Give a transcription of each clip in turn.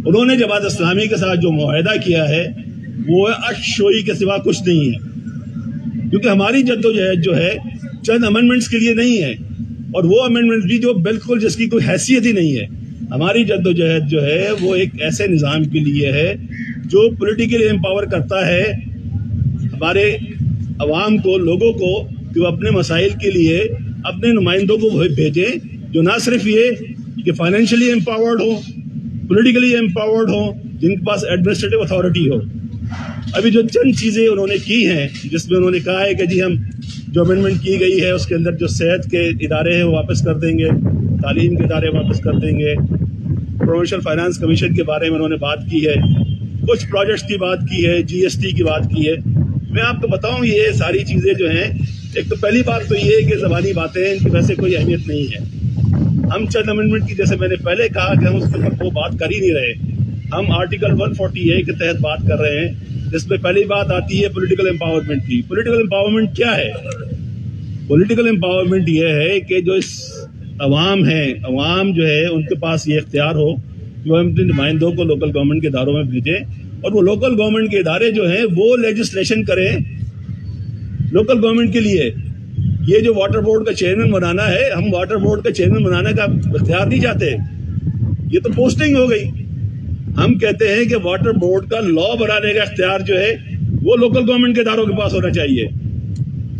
انہوں نے جماعت اسلامی کے ساتھ جو معاہدہ کیا ہے وہ اشوئی کے سوا کچھ نہیں ہے، کیونکہ ہماری جدوجہد جو ہے چند امینڈمنٹس کے لیے نہیں ہے، اور وہ امینڈمنٹ بھی جو بالکل جس کی کوئی حیثیت ہی نہیں ہے۔ ہماری جدوجہد جو ہے وہ ایک ایسے نظام کے لیے ہے جو پولیٹیکلی امپاور کرتا ہے ہمارے عوام کو، لوگوں کو، کہ وہ اپنے مسائل کے لیے اپنے نمائندوں کو بھیجیں جو نہ صرف یہ کہ فائنینشلی امپاورڈ ہو، پولیٹیکلی امپاورڈ ہو، جن کے پاس ایڈمنسٹریٹو اتھارٹی ہو۔ ابھی جو چند چیزیں انہوں نے کی ہیں جس میں انہوں نے کہا ہے کہ جی ہم جو امینڈمنٹ کی گئی ہے اس کے اندر جو صحت کے ادارے ہیں وہ واپس کر دیں گے، تعلیم کے ادارے واپس کر دیں گے، پروونشل فائنانس کمیشن کے بارے میں انہوں نے بات کی ہے، کچھ پروجیکٹس کی بات کی ہے، جی ایس ٹی کی بات کی ہے۔ میں آپ کو بتاؤں یہ ساری چیزیں جو ہیں، ایک تو پہلی بات تو یہ ہے کہ زبانی باتیں ان کی ویسے کوئی اہمیت نہیں ہے۔ ہم چند امینڈمنٹ کی، جیسے میں نے پہلے کہا کہ ہم اس کے اوپر وہ بات کر ہی نہیں رہے، ہم آرٹیکل 148 کے تحت بات کر رہے ہیں، جس میں پہلی بات آتی ہے پولیٹیکل امپاورمنٹ کی۔ پولیٹیکل امپاورمنٹ کیا ہے؟ پولیٹیکل امپاورمنٹ یہ ہے کہ جو اس عوام ہے، عوام جو ہے ان کے پاس یہ اختیار ہو کہ وہ اپنے نمائندوں کو لوکل گورنمنٹ کے اداروں میں بھیجیں، اور وہ لوکل گورنمنٹ کے ادارے جو ہیں وہ لیجسلیشن کریں لوکل گورنمنٹ کے لیے۔ یہ جو واٹر بورڈ کا چیئرمین بنانا ہے، ہم واٹر بورڈ کا چیئرمین بنانے کا اختیار نہیں چاہتے، یہ تو پوسٹنگ ہو گئی۔ ہم کہتے ہیں کہ واٹر بورڈ کا لا بنانے کا اختیار جو ہے وہ لوکل گورنمنٹ کے اداروں کے پاس ہونا چاہیے،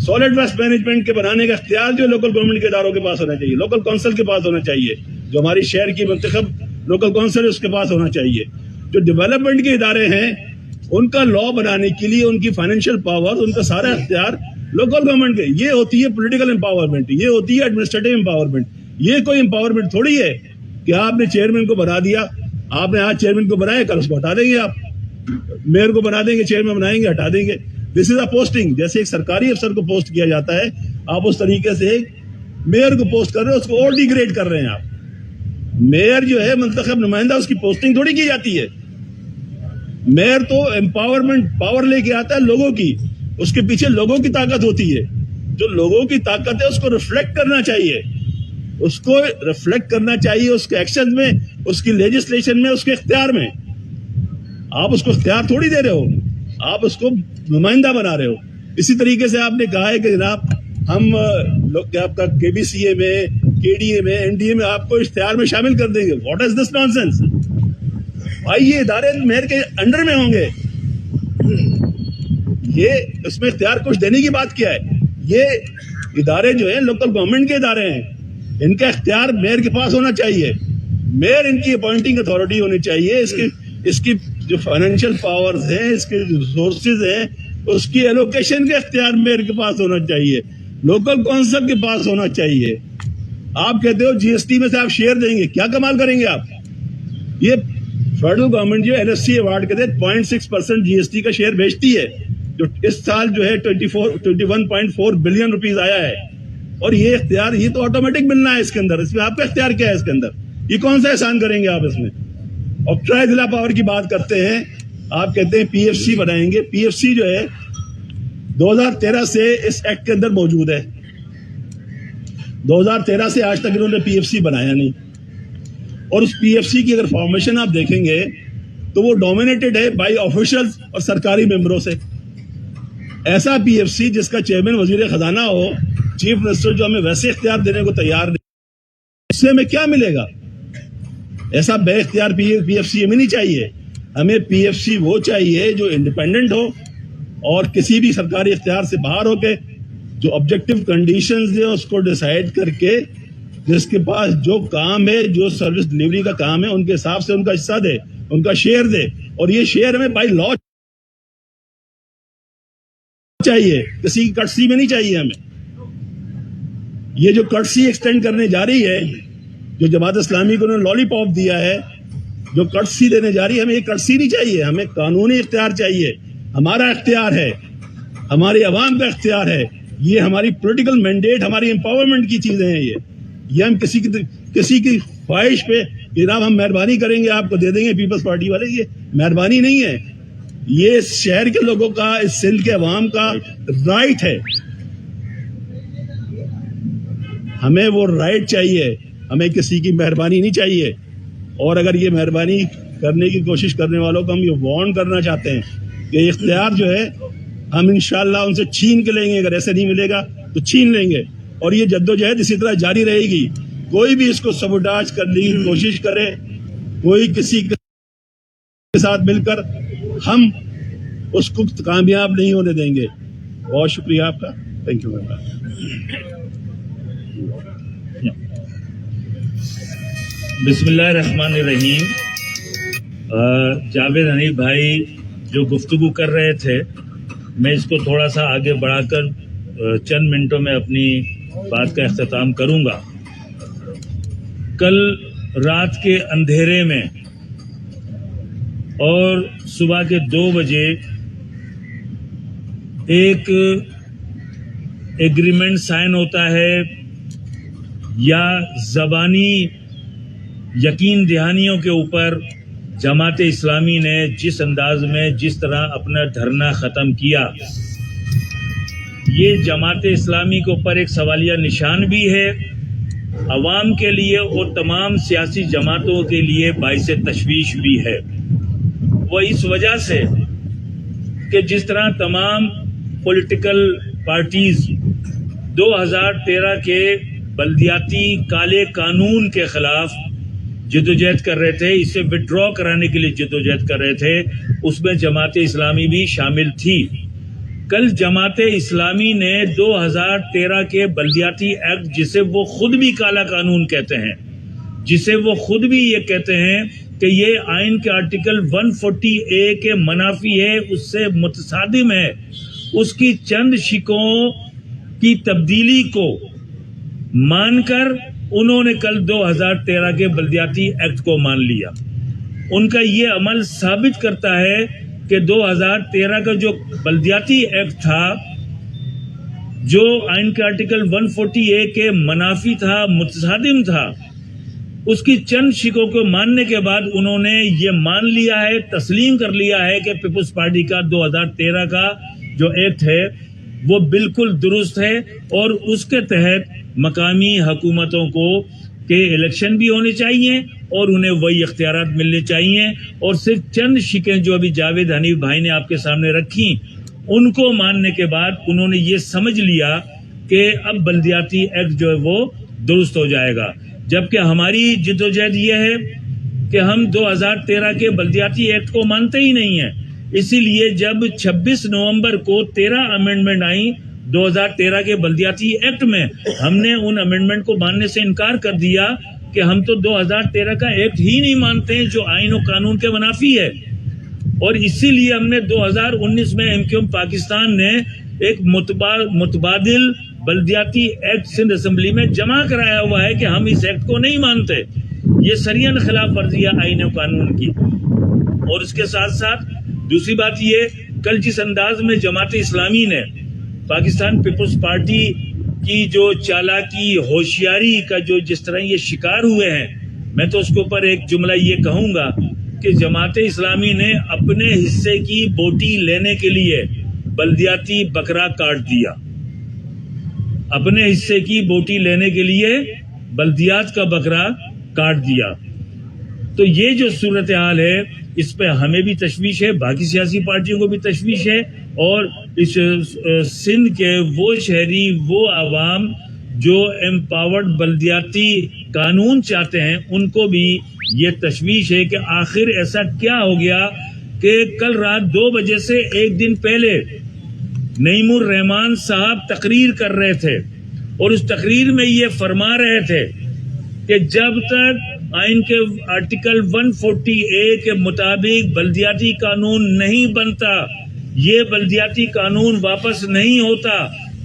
سالڈ ویسٹ مینجمنٹ کے بنانے کا اختیار جو لوکل گورنمنٹ کے اداروں کے پاس ہونا چاہیے، لوکل کونسل کے پاس ہونا چاہیے، جو ہماری شہر کی منتخب لوکل کونسل ہے اس کے پاس ہونا چاہیے۔ جو ڈیولپمنٹ کے ادارے ہیں ان کا لا بنانے کے لیے ان کی فائنینشیل پاور، ان کا سارا اختیار لوکل گورنمنٹ کے۔ یہ ہوتی ہے پولیٹیکل امپاورمنٹ، یہ ہوتی ہے ایڈمنسٹریٹو امپاورمنٹ۔ یہ کوئی امپاورمنٹ تھوڑی ہے کہ آپ نے چیئرمین کو بنا دیا، آپ نے آج چیئرمین کو بنایا، کل اس کو ہٹا دیں گے، آپ میئر کو بنا دیں گے، چیئرمین بنائیں گے، ہٹا دیں گے۔ دس از اے پوسٹنگ، جیسے ایک سرکاری افسر کو پوسٹ کیا جاتا ہے، آپ اس طریقے سے میئر کو پوسٹ کر رہے ہیں، اس کو اور ڈیگریڈ کر رہے ہیں آپ۔ میئر جو ہے منتخب نمائندہ، اس کی پوسٹنگ تھوڑی کی جاتی ہے۔ میئر تو امپاورمنٹ پاور لے کے آتا ہے لوگوں کی، اس کے پیچھے لوگوں کی طاقت ہوتی ہے، جو لوگوں کی طاقت ہے اس کو ریفلیکٹ کرنا چاہیے، اس کو ریفلیکٹ کرنا چاہیے اس کے ایکشن میں، اس کی لیجسلیشن میں، اس کے اختیار میں۔ آپ اس کو اختیار تھوڑی دے رہے ہو، آپ اس کو نمائندہ بنا رہے ہو۔ اسی طریقے سے آپ نے کہا ہے کہ جناب ہم لوگ آپ کا کے بی سی اے میں، کے ڈی اے میں، این ڈی اے میں آپ کو اشتہار میں شامل کر دیں گے۔ What is this naan sense? بھائی یہ ادارے میئر کے انڈر میں ہوں گے، یہ اس میں اختیار کچھ دینے کی بات کیا ہے؟ یہ ادارے جو ہیں لوکل گورنمنٹ کے ادارے ہیں، ان کا اختیار میئر کے پاس ہونا چاہیے، میئر ان کی اپوائنٹنگ اتھارٹی ہونی چاہیے، اس کی جو فائنینشیل پاورز ہیں، اس کے ریسورسز ہیں، اس کی ایلوکیشن کا اختیار میئر کے پاس ہونا چاہیے، لوکل کونسل کے پاس ہونا چاہیے۔ آپ کہتے ہو جی ایس ٹی میں سے آپ شیئر دیں گے، کیا کمال کریں گے آپ؟ یہ فیڈرل گورنمنٹ جو ایل ایس سی ایوارڈ کے تحت 0.6% جی ایس ٹی کا شیئر بھیجتی ہے، جو اس سال جو ہے 21.4 بلین روپیز آیا ہے، اور یہ اختیار یہ تو آٹومیٹک ملنا ہے اس کے اندر۔ اس میں آپ کا اختیار کیا ہے اس کے اندر؟ یہ کون سا احسان کریں گے آپ اس میں؟ اور ٹرائی ضلع پاور کی بات کرتے ہیں، آپ کہتے ہیں پی ایف سی بنائیں گے۔ پی ایف سی جو ہے 2013 سے اس ایکٹ کے اندر موجود ہے، 2013 سے آج تک انہوں نے پی ایف سی بنایا نہیں، اور اس پی ایف سی کی اگر فارمیشن آپ دیکھیں گے تو وہ ڈومینیٹڈ ہے بائی آفیشلز اور سرکاری ممبروں سے۔ ایسا پی ایف سی جس کا چیئرمین وزیر خزانہ ہو، چیف منسٹر جو ہمیں ویسے اختیار دینے کو تیار نہیں، اس سے ہمیں کیا ملے گا؟ ایسا بے اختیار پی ایف سی ہمیں نہیں چاہیے۔ ہمیں پی ایف سی وہ چاہیے جو انڈیپینڈنٹ ہو اور کسی بھی سرکاری اختیار سے باہر ہو کے جو آبجیکٹو کنڈیشنز ہیں اس کو ڈیسائیڈ کر کے، جس کے پاس جو کام ہے، جو سروس ڈلیوری کا کام ہے، ان کے حساب سے ان کا حصہ دے، ان کا شیئر دے، اور یہ شیئر ہمیں بائی لا چاہیے، کسی کی کٹسی میں نہیں چاہیے ہمیں۔ یہ جو کٹسی ایکسٹینڈ کرنے جا رہی ہے، جو جماعت اسلامی کو انہوں نے لالی پاپ دیا ہے، جو کٹسی دینے جا رہی ہے، ہمیں یہ کٹسی نہیں چاہیے، ہمیں قانونی اختیار چاہیے۔ ہمارا اختیار ہے، ہماری عوام کا اختیار ہے، یہ ہماری پولیٹیکل مینڈیٹ، ہماری امپاورمنٹ کی چیزیں ہیں۔ یہ ہم کسی کی خواہش پہ جناب ہم مہربانی کریں گے، آپ کو دے دیں گے پیپلز پارٹی والے، یہ مہربانی نہیں ہے، یہ اس شہر کے لوگوں کا، اس سندھ کے عوام کا رائٹ ہے۔ ہمیں وہ رائٹ چاہیے، ہمیں کسی کی مہربانی نہیں چاہیے، اور اگر یہ مہربانی کرنے کی کوشش کرنے والوں کو ہم یہ وارن کرنا چاہتے ہیں کہ اختیار جو ہے ہم انشاءاللہ ان سے چھین کے لیں گے. اگر ایسے نہیں ملے گا تو چھین لیں گے, اور یہ جدوجہد اسی طرح جاری رہے گی. کوئی بھی اس کو سبوٹاج کرنے کی کوشش کرے, کوئی کسی کے ساتھ مل کر, ہم اس کو کامیاب نہیں ہونے دیں گے. بہت شکریہ آپ کا. Thank you very much. بسم اللہ الرحمن الرحیم. جاوید حنیف بھائی جو گفتگو کر رہے تھے, میں اس کو تھوڑا سا آگے بڑھا کر چند منٹوں میں اپنی بات کا اختتام کروں گا. کل رات کے اندھیرے میں اور صبح کے 2 بجے ایک ایگریمنٹ سائن ہوتا ہے یا زبانی یقین دہانیوں کے اوپر جماعت اسلامی نے جس انداز میں جس طرح اپنا دھرنا ختم کیا, یہ جماعت اسلامی کے اوپر ایک سوالیہ نشان بھی ہے, عوام کے لیے اور تمام سیاسی جماعتوں کے لیے باعث تشویش بھی ہے. وہ اس وجہ سے کہ جس طرح تمام پولیٹیکل پارٹیز 2013 کے بلدیاتی کالے قانون کے خلاف جدوجہد کر رہے تھے, اسے وڈرا کرانے کے لیے جدوجہد کر رہے تھے, اس میں جماعت اسلامی بھی شامل تھی. کل جماعت اسلامی نے 2013 کے بلدیاتی ایکٹ, جسے وہ خود بھی کالا قانون کہتے ہیں, جسے وہ خود بھی یہ کہتے ہیں کہ یہ آئین کے آرٹیکل 140A کے منافی ہے, اس سے متصادم ہے, اس کی چند شکوں کی تبدیلی کو مان کر انہوں نے کل 2013 کے بلدیاتی ایکٹ کو مان لیا. ان کا یہ عمل ثابت کرتا ہے کہ 2013 کا جو بلدیاتی ایکٹ تھا, جو آئین کے آرٹیکل 140A کے منافی تھا, متصادم تھا, اس کی چند شکوں کو ماننے کے بعد انہوں نے یہ مان لیا ہے, تسلیم کر لیا ہے کہ پیپلز پارٹی کا 2013 کا جو ایکٹ ہے وہ بالکل درست ہے, اور اس کے تحت مقامی حکومتوں کو کہ الیکشن بھی ہونے چاہیے اور انہیں وہی اختیارات ملنے چاہیے. اور صرف چند شکیں جو ابھی جاوید حنیف بھائی نے آپ کے سامنے رکھی, ان کو ماننے کے بعد انہوں نے یہ سمجھ لیا کہ اب بلدیاتی ایکٹ جو ہے وہ درست ہو جائے گا. جبکہ ہماری جدوجہد یہ ہے کہ ہم 2013 کے بلدیاتی ایکٹ کو مانتے ہی نہیں ہیں. اسی لیے جب 26 نومبر کو 13 امینڈمنٹ آئیں 2013 کے بلدیاتی ایکٹ میں, ہم نے ان امینڈمنٹ کو ماننے سے انکار کر دیا کہ ہم تو 2013 کا ایکٹ ہی نہیں مانتے ہیں جو آئین و قانون کے منافی ہے. اور اسی لیے ہم نے 2019 میں MQM پاکستان نے ایک متبادل بلدیاتی ایکٹ سندھ اسمبلی میں جمع کرایا ہوا ہے کہ ہم اس ایکٹ کو نہیں مانتے. یہ سریعاً خلاف ورزی ہے آئین و قانون کی. اور اس کے ساتھ ساتھ دوسری بات یہ, کل جس انداز میں جماعت اسلامی نے پاکستان پیپلز پارٹی کی جو چالاکی, ہوشیاری کا جو جس طرح یہ شکار ہوئے ہیں, میں تو اس کے اوپر ایک جملہ یہ کہوں گا کہ جماعت اسلامی نے اپنے حصے کی بوٹی لینے کے لیے بلدیاتی بکرا کاٹ دیا. اپنے حصے کی بوٹی لینے کے لیے بلدیات کا بکرا کاٹ دیا. تو یہ جو صورتحال ہے اس پہ ہمیں بھی تشویش ہے, باقی سیاسی پارٹیوں کو بھی تشویش ہے, اور اس سندھ کے وہ شہری, وہ عوام جو امپاورڈ بلدیاتی قانون چاہتے ہیں, ان کو بھی یہ تشویش ہے کہ آخر ایسا کیا ہو گیا کہ کل رات 2 بجے سے ایک دن پہلے نعیم الرحمان صاحب تقریر کر رہے تھے, اور اس تقریر میں یہ فرما رہے تھے کہ جب تک آئین کے آرٹیکل 140A کے مطابق بلدیاتی قانون نہیں بنتا, یہ بلدیاتی قانون واپس نہیں ہوتا,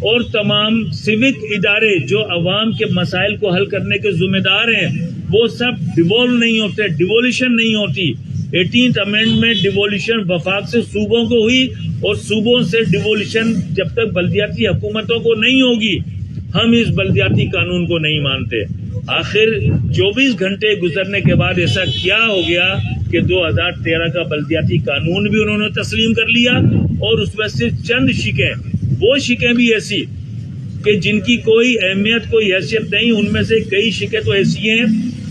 اور تمام سیوک ادارے جو عوام کے مسائل کو حل کرنے کے ذمہ دار ہیں وہ سب ڈیوالو نہیں ہوتے, ڈیولیشن نہیں ہوتی. 18th امینڈمنٹ ڈیولیشن وفاق سے صوبوں کو ہوئی, اور صوبوں سے ڈیولیشن جب تک بلدیاتی حکومتوں کو نہیں ہوگی, ہم اس بلدیاتی قانون کو نہیں مانتے. آخر 24 گھنٹے گزرنے کے بعد ایسا کیا ہو گیا کہ 2013 کا بلدیاتی قانون بھی انہوں نے تسلیم کر لیا, اور اس میں سے چند شکیں, وہ شکیں بھی ایسی کہ جن کی کوئی اہمیت, کوئی حیثیت نہیں, ان میں سے کئی شکیں تو ایسی ہیں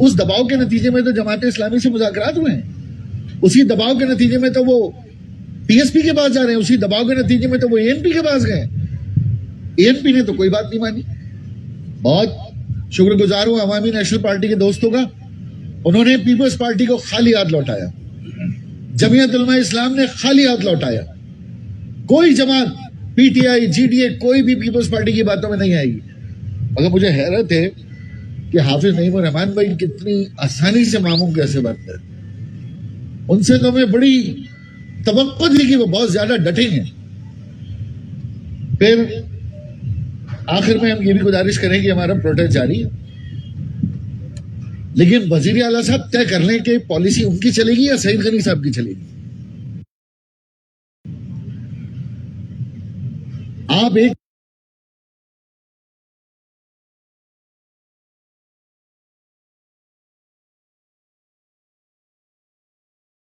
اس دباؤ کے نتیجے میں تو جماعت اسلامی سے مذاکرات ہوئے ہیں, اسی دباؤ کے نتیجے میں تو وہ پی ایس پی کے پاس جا رہے ہیں, اسی دباؤ کے نتیجے میں تو وہ اے این پی کے پاس گئے. اے این پی نے تو کوئی بات نہیں مانی. بہت شکر گزار ہوں عوامی نیشنل پارٹی کے دوستوں کا, انہوں نے پیپلز پارٹی کو خالی ہاتھ لوٹایا, جمعیت علماء اسلام نے خالی ہاتھ لوٹایا. کوئی جماعت P T I G D A کوئی بھی پیپلز پارٹی کی باتوں میں نہیں آئے گی. مگر مجھے حیرت ہے کہ حافظ نعیم الرحمان بھائی کتنی آسانی سے ماموں کیسے بات کرتے, ان سے تو ہمیں بڑی توقع تھی کہ وہ بہت زیادہ ڈٹیں گے. پھر آخر میں ہم یہ بھی گزارش کریں کہ ہمارا پروٹیسٹ جاری ہے, لیکن وزیر اعلیٰ صاحب طے کر لیں کہ پالیسی ان کی چلے گی یا سعید غنی صاحب کی چلے گی. آپ ایک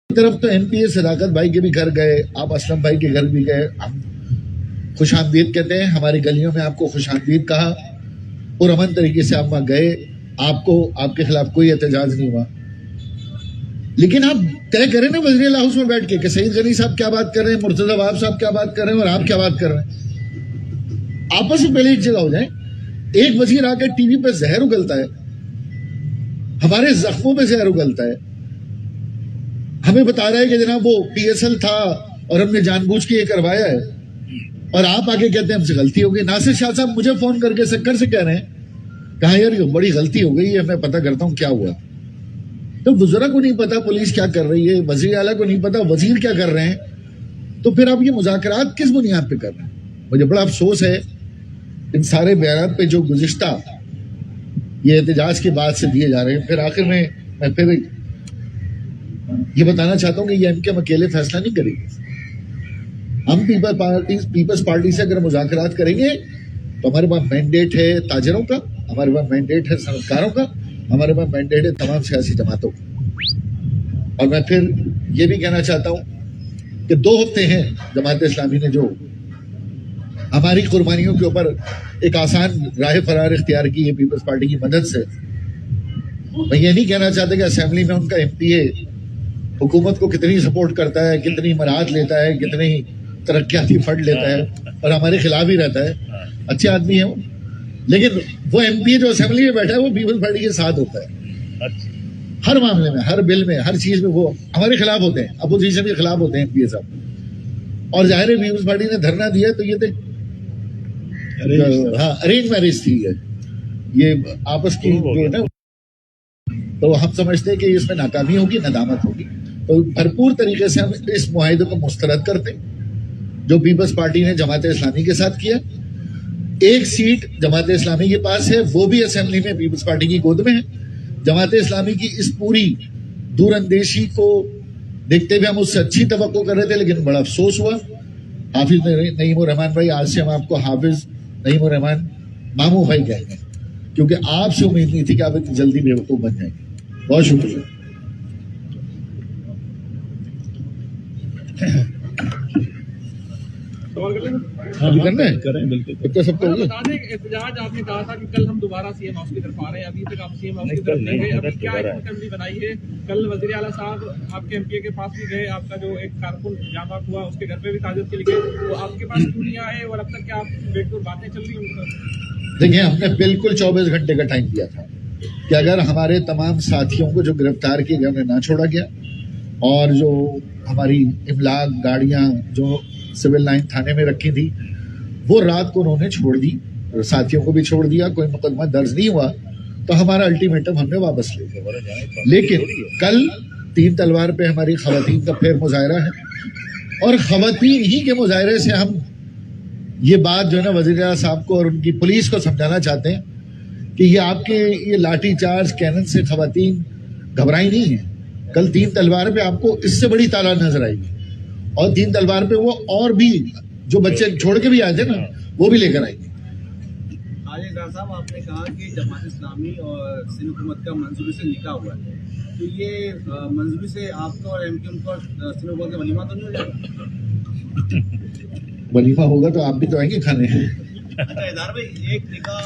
طرف تو ایم پی اے صداقت بھائی کے بھی گھر گئے, آپ اسلم بھائی کے گھر بھی گئے, ہم خوش آمدید کہتے ہیں, ہماری گلیوں میں آپ کو خوش آمدید کہا, اور امن طریقے سے آپ وہاں گئے, آپ کے خلاف کوئی احتجاج نہیں ہوا. لیکن آپ طے کریں نا وزیر اعلیٰ ہاؤس میں بیٹھ کے کہ سعید غنی صاحب کیا بات کر رہے ہیں, مرتضی وہاب صاحب کیا بات کر رہے ہیں, اور آپ کیا بات کر رہے ہیں. آپس میں پہلے ایک جگہ ہو جائیں. ایک وزیر آ کے ٹی وی پہ زہر اگلتا ہے, ہمارے زخموں پہ زہر اگلتا ہے, ہمیں بتا رہا ہے کہ جناب وہ پی ایس ایل تھا اور ہم نے جان بوجھ کے یہ کروایا ہے, اور آپ آگے کہتے ہیں ہم سے غلطی ہو گئی. ناصر شاہ صاحب مجھے فون کر کے سکر سے کہہ رہے ہیں, کہا یار یہ بڑی غلطی ہو گئی ہے, میں پتہ کرتا ہوں کیا ہوا. تو وزراء کو نہیں پتا پولیس کیا کر رہی ہے, وزیر اعلیٰ کو نہیں پتا وزیر کیا کر رہے ہیں, تو پھر آپ یہ مذاکرات کس بنیاد پہ کر رہے ہیں. مجھے بڑا افسوس ہے ان سارے بیانات پہ جو گزشتہ یہ احتجاج کے بعد سے دیے جا رہے ہیں. پھر آخر میں پھر یہ بتانا چاہتا ہوں کہ یہ ایم کے اکیلے فیصلہ نہیں کرے گی. ہم پیپلز پارٹی سے اگر مذاکرات کریں گے تو ہمارے پاس مینڈیٹ ہے تاجروں کا, ہمارے پاس مینڈیٹ ہے صنعتکاروں کا, ہمارے پاس مینڈیٹ ہے تمام سیاسی جماعتوں کا. اور میں پھر یہ بھی کہنا چاہتا ہوں کہ 2 ہفتے ہیں جماعت اسلامی نے جو ہماری قربانیوں کے اوپر ایک آسان راہ فرار اختیار کی ہے پیپلز پارٹی کی مدد سے. میں یہ نہیں کہنا چاہتا کہ اسمبلی میں ان کا ایم پی اے حکومت کو کتنی سپورٹ کرتا ہے, کتنی مراحت لیتا ہے, کتنی ترقیاتی فنڈ لیتا ہے اور ہمارے خلاف ہی رہتا ہے. اچھے آدمی ہیں وہ, لیکن وہ ایم پی جو اسمبلی میں بیٹھا ہے وہ پیپلز پارٹی کے ساتھ ہوتا ہے ہر معاملے میں, ہر بل میں, ہر چیز میں. وہ ہمارے خلاف ہوتے ہیں, اپوزیشن کے خلاف ہوتے ہیں ایم پی اے صاحب. اور ظاہر ہے پیپلز پارٹی نے دھرنا دیا تو یہ تو ارینج میرج تھی, یہ آپس کی جو ہے نا, تو ہم سمجھتے ہیں کہ اس میں ناکامی ہوگی, ندامت ہوگی. تو بھرپور طریقے سے ہم اس معاہدے کو مسترد کرتے ہیں جو پیپلز پارٹی نے جماعت اسلامی کے ساتھ کیا. 1 سیٹ جماعت اسلامی کے پاس ہے, وہ بھی اسمبلی میں پیپلز پارٹی کی گود میں ہے. جماعت اسلامی کی اس پوری دور اندیشی کو دیکھتے ہوئے ہم اس سے اچھی توقع کر رہے تھے, لیکن بڑا افسوس ہوا. حافظ نعیم الرحمان بھائی, آج سے ہم آپ کو حافظ نعیم الرحمان ماموں بھائی کہیں گے, کیونکہ آپ سے امید نہیں تھی کہ آپ اتنی جلدی بے وقوف بن جائیں گے. بہت شکریہ. کرنا ہے کریں بالکل. اتنا سب کو بتا دیں احتجاج آپ نے کہا تھا کہ کل ہم دوبارہ سی ایم ہاؤس کی طرف آ رہے ہیں, ابھی تک آپ سی ایم ہاؤس کی طرف نہیں گئے. ابھی کیا اسمبلی بنائی ہے؟ کل وزیر اعلیٰ صاحب آپ کے ایم پی اے کے پاس بھی گئے, آپ کا جو ایک کارکن جہاں بات ہوا اس کے گھر پہ بھی تعزیت کے لیے گئے, تو آپ کے پاس کیوں نہیں آئے اور اب تک کیا بیک ڈور باتیں چل رہی ہیں؟ دیکھیں, ہم نے بالکل 24 گھنٹے کا ٹائم دیا تھا کہ اگر ہمارے تمام ساتھیوں کو جو گرفتار کیے گئے انہیں نہ چھوڑا گیا, اور جو ہماری املاک گاڑیاں جو سول لائن تھانے میں رکھی تھی وہ رات کو انہوں نے چھوڑ دی, ساتھیوں کو بھی چھوڑ دیا, کوئی مقدمہ درج نہیں ہوا, تو ہمارا الٹیمیٹم ہم نے واپس لے لیا. لیکن کل 3 تلوار پہ ہماری خواتین کا پھر مظاہرہ ہے, اور خواتین ہی کے مظاہرے سے ہم یہ بات جو ہے نا وزیر اعلیٰ صاحب کو اور ان کی پولیس کو سمجھانا چاہتے ہیں کہ یہ آپ کے یہ لاٹھی چارج کینن سے خواتین گھبرائی نہیں ہیں. کل 3 تلوار پہ آپ کو اس سے بڑی تعداد نظر آئے گی, اور 3 تلوار پہ وہ اور بھی جو بچے چھوڑ کے بھی آئے تھے نا وہ بھی لے کر آئیں گے. صاحب آپ نے کہا کہ جماعت اسلامی اور سندھ حکومت کا منظوری سے نکاح ہوا ہے, تو یہ منظوری سے آپ کا اور ایم کیو کا سندھ حکومت کا ولیمہ تو نہیں ہو جائے گا؟ ولیمہ ہوگا تو آپ بھی تو آئیں گے کھانے. اچھا ادار بھائی, ایک نکاح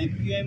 MQM,